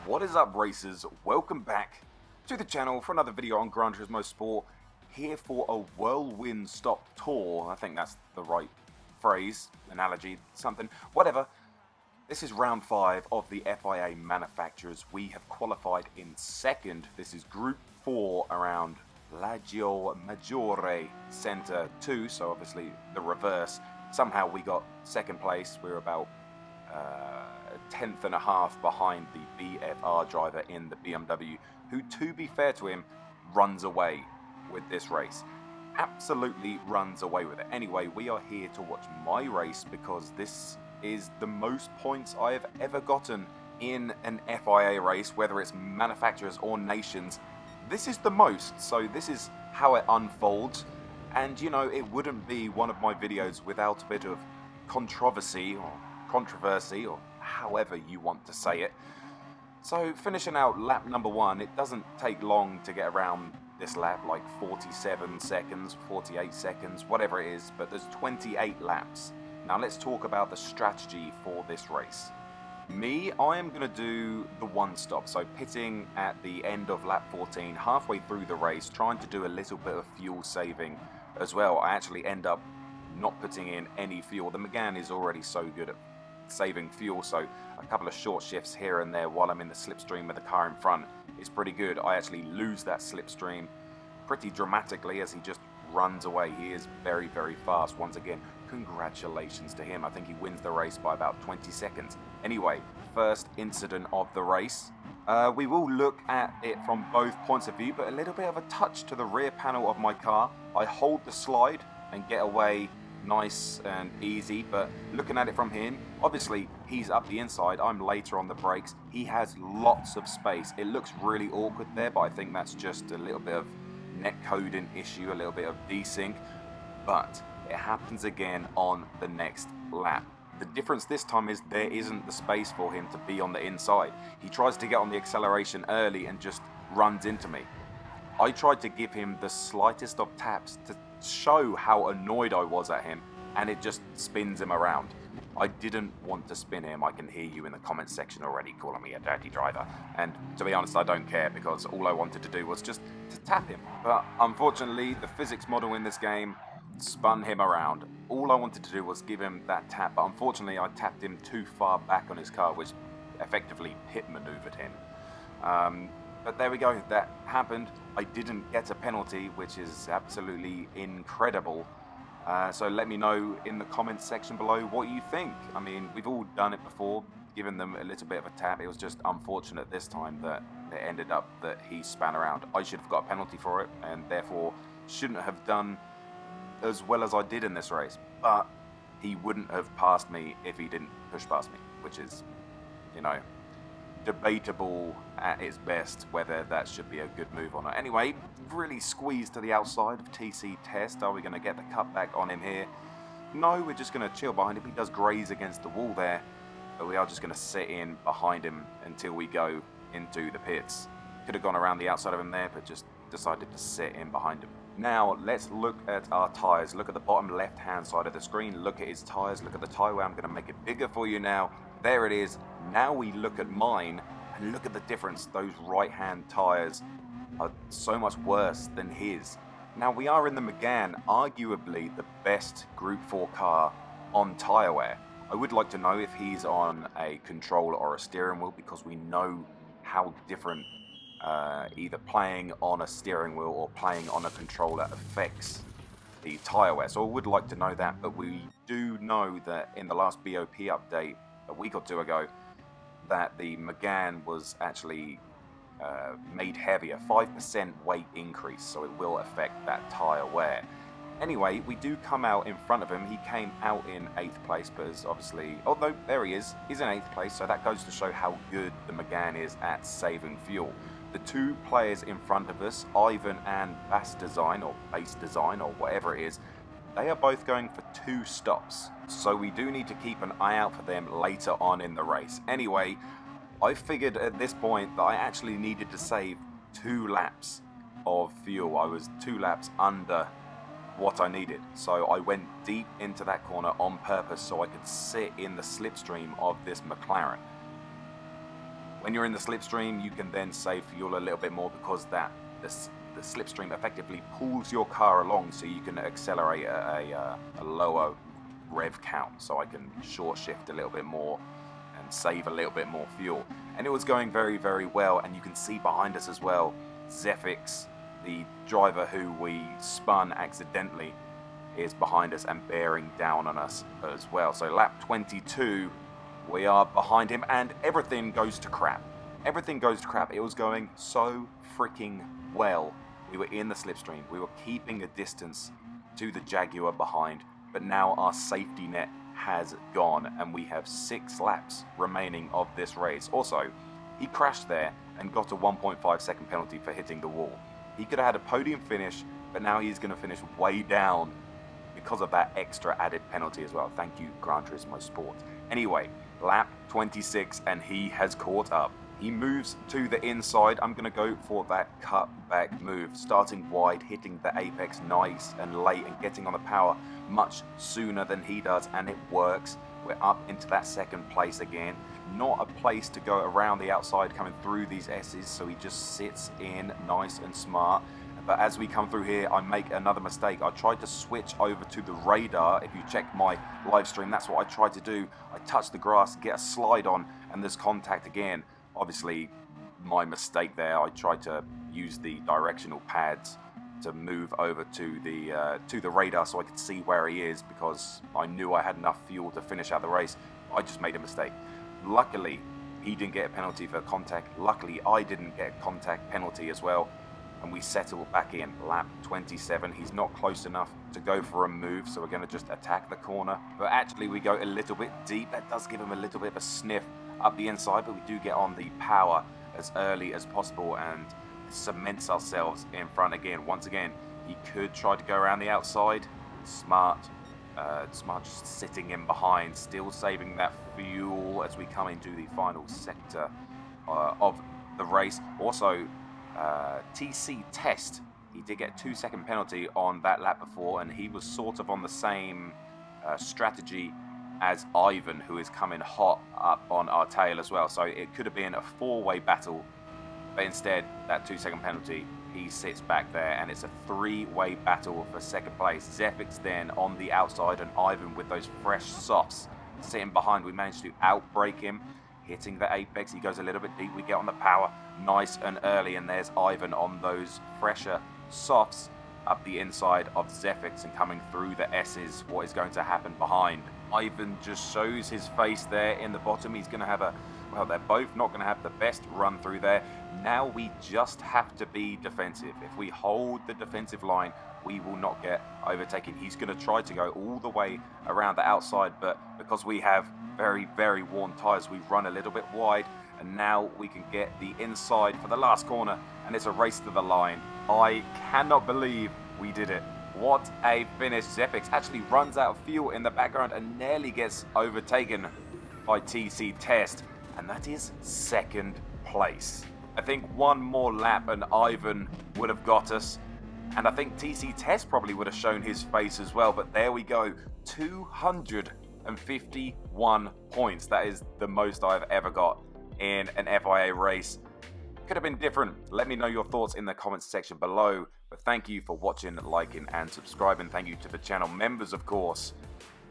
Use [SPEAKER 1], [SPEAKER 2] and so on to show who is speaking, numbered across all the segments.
[SPEAKER 1] What is up, racers? Welcome back to the channel for another video on Gran Turismo Sport, here for a whirlwind stop tour. I think that's the right phrase, analogy, something, whatever. This is round 5 of the FIA manufacturers. We have qualified in second. This is group 4 around Lago Maggiore Center 2, so obviously the reverse. Somehow we got second place. We're about a tenth and a half behind the BFR driver in the BMW, who, to be fair to him, runs away with this race. Absolutely runs away with it. Anyway, we are here to watch my race because this is the most points I have ever gotten in an FIA race, whether it's manufacturers or nations. This is the most, so this is how it unfolds. And you know, it wouldn't be one of my videos without a bit of controversy or however you want to say it. So finishing out lap number 1, it doesn't take long to get around this lap, like 47 seconds, 48 seconds, whatever it is, but there's 28 laps. Now let's talk about the strategy for this race. I am going to do the one stop, so pitting at the end of lap 14, halfway through the race, trying to do a little bit of fuel saving as well. I actually end up not putting in any fuel. The Megane is already so good at saving fuel, so a couple of short shifts here and there while I'm in the slipstream with the car in front is pretty good. I actually lose that slipstream pretty dramatically as he just runs away. He is very, very fast. Once again, congratulations to him. I think he wins the race by about 20 seconds. Anyway, first incident of the race. We will look at it from both points of view, but a little bit of a touch to the rear panel of my car. I hold the slide and get away nice and easy, but looking at it from him, obviously he's up the inside, I'm later on the brakes. He has lots of space. It looks really awkward there, but I think that's just a little bit of net coding issue, a little bit of desync, but it happens again on the next lap. The difference this time is there isn't the space for him to be on the inside. He tries to get on the acceleration early and just runs into me. I tried to give him the slightest of taps to show how annoyed I was at him, and it just spins him around. I didn't want to spin him. I can hear you in the comments section already calling me a dirty driver, and to be honest, I don't care, because all I wanted to do was just to tap him. But unfortunately, the physics model in this game spun him around. All I wanted to do was give him that tap, but unfortunately I tapped him too far back on his car, which effectively pit maneuvered him. But there we go, that happened. I didn't get a penalty, which is absolutely incredible. So let me know in the comments section below what you think. I mean, we've all done it before, given them a little bit of a tap. It was just unfortunate this time that it ended up that he span around. I should have got a penalty for it, and therefore shouldn't have done as well as I did in this race. But he wouldn't have passed me if he didn't push past me, which is, you know, debatable at its best whether that should be a good move or not. Anyway, really squeezed to the outside of TC Test. Are we going to get the cutback on him here? No, we're just going to chill behind him. He does graze against the wall there, but we are just going to sit in behind him until we go into the pits. Could have gone around the outside of him there, but just decided to sit in behind him. Now let's look at our tyres. Look at the bottom left hand side of the screen. Look at his tyres. Look at the tyre wear. I'm going to make it bigger for you now. There it is. Now we look at mine, and look at the difference. Those right hand tyres are so much worse than his. Now we are in the Megane, arguably the best Group 4 car on tyre wear. I would like to know if he's on a controller or a steering wheel, because we know how different either playing on a steering wheel or playing on a controller affects the tyre wear. So I would like to know that, but we do know that in the last BOP update a week or two ago, that the Megane was actually made heavier, 5% weight increase, so it will affect that tyre wear. Anyway, we do come out in front of him. He came out in 8th place, but is obviously, oh no, there he is, he's in 8th place, so that goes to show how good the Megane is at saving fuel. The two players in front of us, Ivan and Base Design, or whatever it is, they are both going for 2 stops, so we do need to keep an eye out for them later on in the race. Anyway, I figured at this point that I actually needed to save 2 laps of fuel. I was 2 laps under what I needed, so I went deep into that corner on purpose so I could sit in the slipstream of this McLaren. When you're in the slipstream, you can then save fuel a little bit more because the slipstream effectively pulls your car along, so you can accelerate at a lower rev count, so I can short shift a little bit more and save a little bit more fuel. And it was going very, very well, and you can see behind us as well, Zefix, the driver who we spun accidentally, is behind us and bearing down on us as well. So lap 22, we are behind him, and everything goes to crap. Everything goes to crap. It was going so freaking well. We were in the slipstream. We were keeping a distance to the Jaguar behind, but now our safety net has gone, and we have 6 laps remaining of this race. Also, he crashed there and got a 1.5 second penalty for hitting the wall. He could have had a podium finish, but now he's going to finish way down because of that extra added penalty as well. Thank you, Gran Turismo Sport. Anyway, lap 26, and he has caught up. He moves to the inside. I'm going to go for that cutback move, starting wide, hitting the apex nice and late, and getting on the power much sooner than he does, and it works. We're up into that second place again. Not a place to go around the outside coming through these S's, so he just sits in nice and smart. But as we come through here, I make another mistake. I tried to switch over to the radar. If you check my live stream, that's what I tried to do. I touch the grass, get a slide on, and there's contact again. Obviously, my mistake there. I tried to use the directional pads to move over to the radar so I could see where he is, because I knew I had enough fuel to finish out the race. I just made a mistake. Luckily, he didn't get a penalty for contact. Luckily, I didn't get a contact penalty as well. And we settle back in. Lap 27. He's not close enough to go for a move, so we're going to just attack the corner. But actually, we go a little bit deep. That does give him a little bit of a sniff up the inside, but we do get on the power as early as possible and cements ourselves in front again. Once again, he could try to go around the outside. Smart just sitting in behind, still saving that fuel as we come into the final sector of the race. Also, TC Test, he did get a 2-second penalty on that lap before, and he was sort of on the same strategy as Ivan, who is coming hot up on our tail as well. So it could have been a 4-way battle, but instead, that 2-second penalty, he sits back there, and it's a 3-way battle for second place. Zefix then on the outside, and Ivan with those fresh softs sitting behind. We managed to outbrake him, hitting the apex. He goes a little bit deep. We get on the power nice and early, and there's Ivan on those fresher softs up the inside of Zefix and coming through the S's. What is going to happen behind? Ivan just shows his face there in the bottom. He's going to have well, they're both not going to have the best run through there. Now we just have to be defensive. If we hold the defensive line, we will not get overtaken. He's going to try to go all the way around the outside, but because we have very, very worn tyres, we run a little bit wide, and now we can get the inside for the last corner, and it's a race to the line. I cannot believe we did it. What a finish. Zefix actually runs out of fuel in the background and nearly gets overtaken by TC Test, and that is second place. I think one more lap and Ivan would have got us, and I think TC Test probably would have shown his face as well, but there we go. 251 points. That is the most I've ever got in an FIA race. Could have been different. Let me know your thoughts in the comments section below. But thank you for watching, liking, and subscribing. Thank you to the channel members, of course.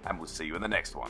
[SPEAKER 1] And we'll see you in the next one.